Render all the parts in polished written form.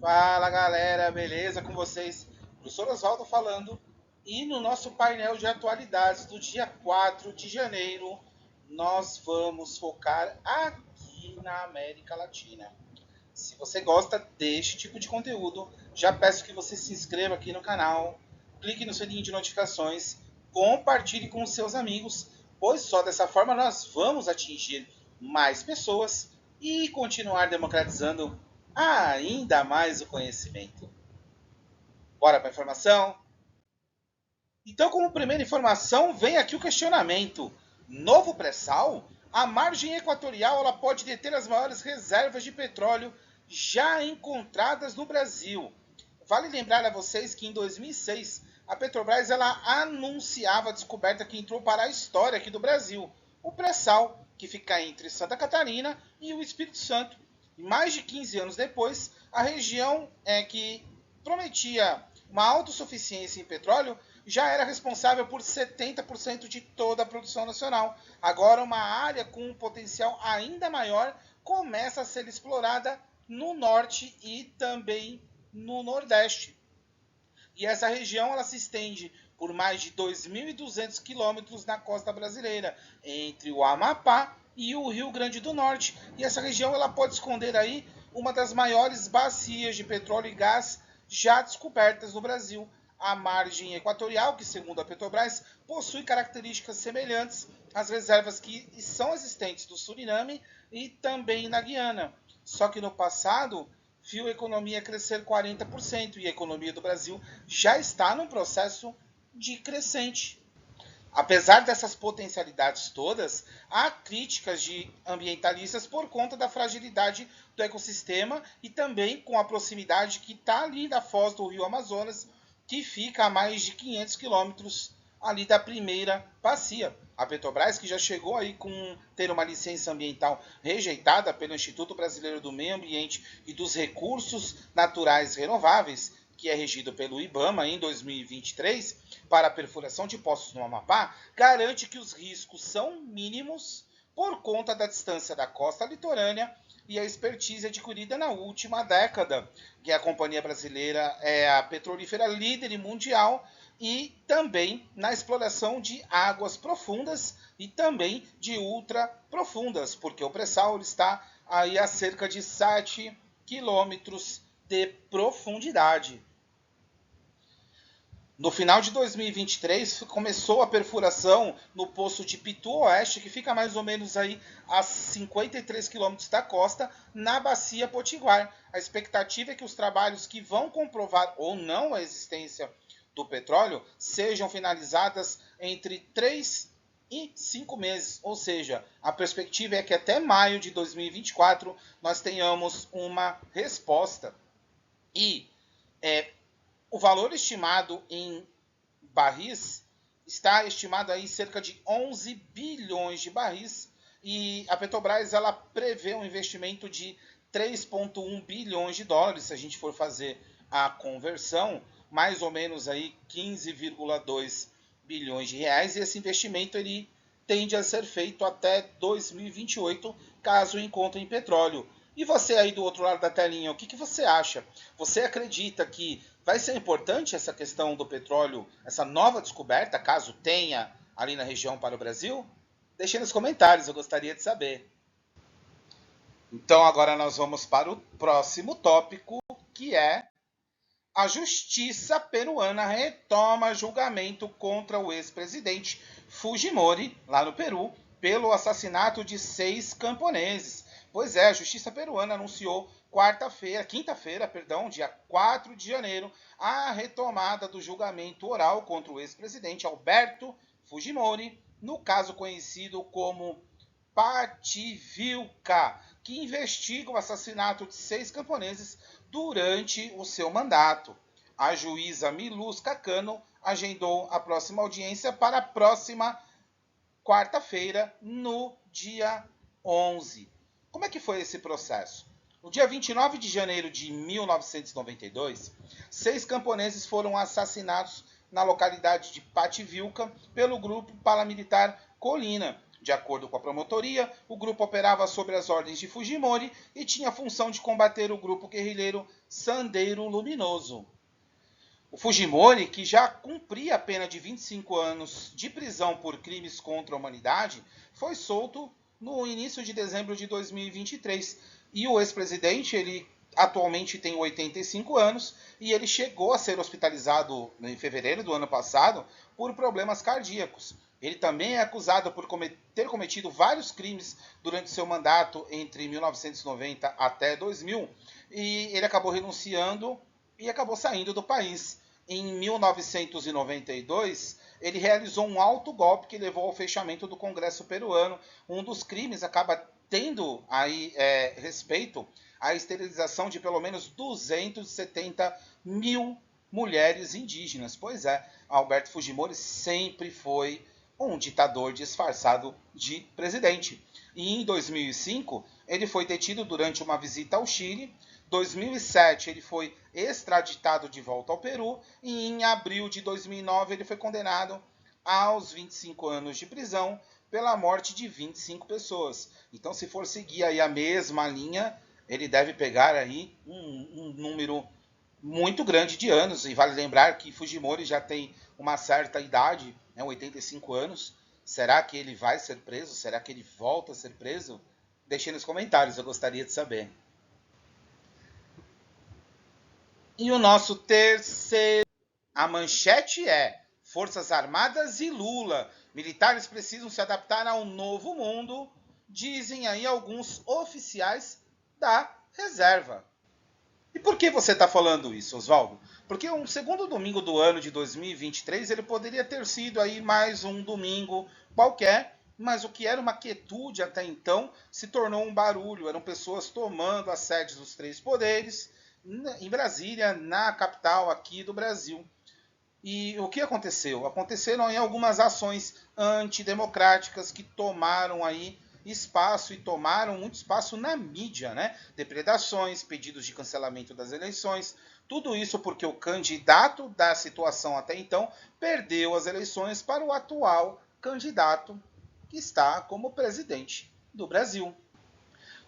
Fala galera, beleza com vocês? Professor Oswaldo falando. E no nosso painel de atualidades do dia 4 de janeiro, nós vamos focar aqui na América Latina. Se você gosta deste tipo de conteúdo, já peço que você se inscreva aqui no canal, clique no sininho de notificações, compartilhe com os seus amigos, pois só dessa forma nós vamos atingir mais pessoas e continuar democratizando ainda mais o conhecimento. Bora para a informação? Então, como primeira informação, vem aqui o questionamento. Novo pré-sal? A margem equatorial ela pode deter as maiores reservas de petróleo já encontradas no Brasil. Vale lembrar a vocês que em 2006 a Petrobras ela anunciava a descoberta que entrou para a história aqui do Brasil, o pré-sal, que fica entre Santa Catarina e o Espírito Santo. E mais de 15 anos depois, a região que prometia uma autossuficiência em petróleo já era responsável por 70% de toda a produção nacional. Agora, uma área com um potencial ainda maior começa a ser explorada no norte e também no nordeste. E essa região ela se estende por mais de 2.200 quilômetros na costa brasileira, entre o Amapá e o Rio Grande do Norte. E essa região ela pode esconder aí uma das maiores bacias de petróleo e gás já descobertas no Brasil. A margem equatorial, que segundo a Petrobras, possui características semelhantes às reservas que são existentes do Suriname e também na Guiana. Só que no passado viu a economia crescer 40% e a economia do Brasil já está num processo de crescente. Apesar dessas potencialidades todas, há críticas de ambientalistas por conta da fragilidade do ecossistema e também com a proximidade que está ali da foz do rio Amazonas, que fica a mais de 500 quilômetros ali da primeira bacia. A Petrobras, que já chegou aí com ter uma licença ambiental rejeitada pelo Instituto Brasileiro do Meio Ambiente e dos Recursos Naturais Renováveis, que é regido pelo IBAMA em 2023, para a perfuração de poços no Amapá, garante que os riscos são mínimos por conta da distância da costa litorânea e a expertise adquirida na última década, que a companhia brasileira é a petrolífera líder mundial e também na exploração de águas profundas e também de ultra profundas, porque o pré-sal está aí a cerca de 7 quilômetros de profundidade. No final de 2023, começou a perfuração no poço de Pitu Oeste, que fica mais ou menos aí a 53 quilômetros da costa, na bacia Potiguar. A expectativa é que os trabalhos que vão comprovar ou não a existência do petróleo sejam finalizadas entre 3 e 5 meses, ou seja, a perspectiva é que até maio de 2024 nós tenhamos uma resposta. E o valor estimado em barris está estimado aí em cerca de 11 bilhões de barris e a Petrobras ela prevê um investimento de 3,1 bilhões de dólares, se a gente for fazer a conversão, mais ou menos aí 15,2 bilhões de reais, e esse investimento ele tende a ser feito até 2028, caso encontrem petróleo. E você aí do outro lado da telinha, o que você acha? Você acredita que vai ser importante essa questão do petróleo, essa nova descoberta, caso tenha ali na região para o Brasil? Deixe nos comentários, eu gostaria de saber. Então agora nós vamos para o próximo tópico, que é a justiça peruana retoma julgamento contra o ex-presidente Fujimori, lá no Peru, pelo assassinato de 6 camponeses. Pois é, a justiça peruana anunciou quinta-feira, dia 4 de janeiro, a retomada do julgamento oral contra o ex-presidente Alberto Fujimori, no caso conhecido como Pativilca, que investiga o assassinato de 6 camponeses durante o seu mandato. A juíza Milusca Cano agendou a próxima audiência para a próxima quarta-feira, no dia 11. Como é que foi esse processo? No dia 29 de janeiro de 1992, 6 camponeses foram assassinados na localidade de Pativilca pelo grupo paramilitar Colina, De acordo com a promotoria, o grupo operava sob as ordens de Fujimori e tinha a função de combater o grupo guerrilheiro Sandeiro Luminoso. O Fujimori, que já cumpria a pena de 25 anos de prisão por crimes contra a humanidade, foi solto no início de dezembro de 2023. E o ex-presidente, ele atualmente tem 85 anos e ele chegou a ser hospitalizado em fevereiro do ano passado por problemas cardíacos. Ele também é acusado por ter cometido vários crimes durante seu mandato entre 1990 até 2000 e ele acabou renunciando e acabou saindo do país. Em 1992, ele realizou um autogolpe que levou ao fechamento do Congresso peruano. Um dos crimes acaba tendo aí respeito à esterilização de pelo menos 270 mil mulheres indígenas. Pois é, Alberto Fujimori sempre foi um ditador disfarçado de presidente. E em 2005, ele foi detido durante uma visita ao Chile. 2007 ele foi extraditado de volta ao Peru e em abril de 2009 ele foi condenado aos 25 anos de prisão pela morte de 25 pessoas. Então, se for seguir aí a mesma linha, ele deve pegar aí um número muito grande de anos. E vale lembrar que Fujimori já tem uma certa idade, 85 anos. Será que ele vai ser preso? Será que ele volta a ser preso? Deixe nos comentários, eu gostaria de saber. E o nosso terceiro, a manchete é: Forças Armadas e Lula. Militares precisam se adaptar ao novo mundo, dizem aí alguns oficiais da reserva. E por que você está falando isso, Oswaldo? Porque um segundo domingo do ano de 2023, ele poderia ter sido aí mais um domingo qualquer, mas o que era uma quietude até então se tornou um barulho. Eram pessoas tomando as sedes dos três poderes, em Brasília, na capital aqui do Brasil. E o que aconteceu? Aconteceram aí algumas ações antidemocráticas que tomaram aí espaço e tomaram muito espaço na mídia, né? Depredações, pedidos de cancelamento das eleições, tudo isso porque o candidato da situação até então perdeu as eleições para o atual candidato que está como presidente do Brasil.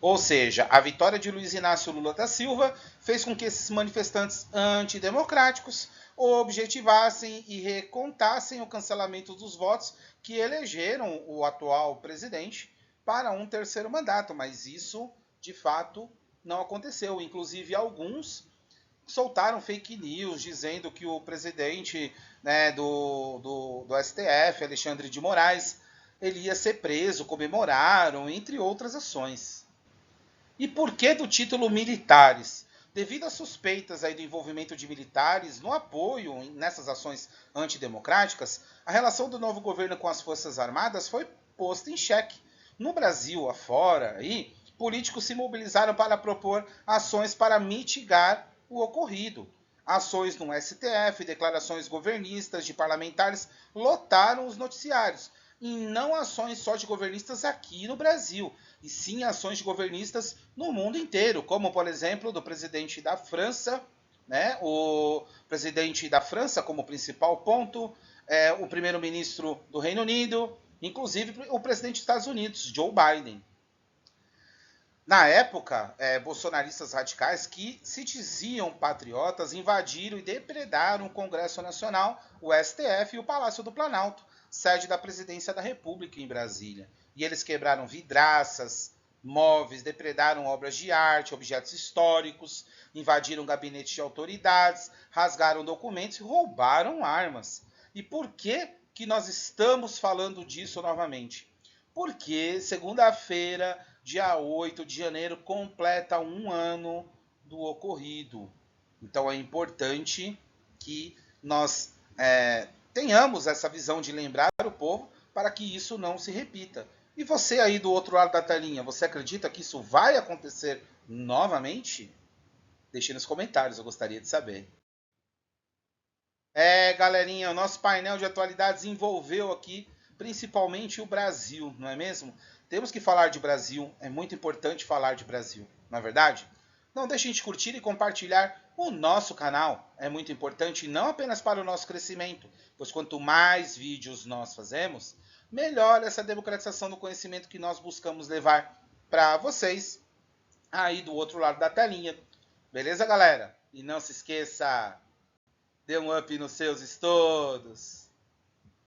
Ou seja, a vitória de Luiz Inácio Lula da Silva fez com que esses manifestantes antidemocráticos objetivassem e recontassem o cancelamento dos votos que elegeram o atual presidente para um terceiro mandato. Mas isso, de fato, não aconteceu. Inclusive, alguns soltaram fake news dizendo que o presidente, né, do STF, Alexandre de Moraes, ele ia ser preso, comemoraram, entre outras ações. E por que do título militares? Devido às suspeitas aí do envolvimento de militares no apoio nessas ações antidemocráticas, a relação do novo governo com as Forças Armadas foi posta em xeque. No Brasil, afora, aí, políticos se mobilizaram para propor ações para mitigar o ocorrido. Ações no STF, declarações governistas de parlamentares lotaram os noticiários. E não ações só de governistas aqui no Brasil, e sim ações de governistas no mundo inteiro, como, por exemplo, do presidente da França, né? O presidente da França como principal ponto, o primeiro-ministro do Reino Unido, inclusive o presidente dos Estados Unidos, Joe Biden. Na época, bolsonaristas radicais que se diziam patriotas invadiram e depredaram o Congresso Nacional, o STF e o Palácio do Planalto, sede da Presidência da República em Brasília. E eles quebraram vidraças, móveis, depredaram obras de arte, objetos históricos, invadiram gabinetes de autoridades, rasgaram documentos e roubaram armas. E por que nós estamos falando disso novamente? Porque segunda-feira, dia 8 de janeiro, completa um ano do ocorrido. Então é importante que nós tenhamos essa visão de lembrar o povo para que isso não se repita. E você aí do outro lado da telinha, você acredita que isso vai acontecer novamente? Deixe nos comentários, eu gostaria de saber. Galerinha, o nosso painel de atualidades envolveu aqui principalmente o Brasil, não é mesmo? Temos que falar de Brasil, é muito importante falar de Brasil, não é verdade? Não deixem de curtir e compartilhar o nosso canal, é muito importante não apenas para o nosso crescimento, pois quanto mais vídeos nós fazemos, melhor essa democratização do conhecimento que nós buscamos levar para vocês aí do outro lado da telinha. Beleza, galera? E não se esqueça, dê um up nos seus estudos.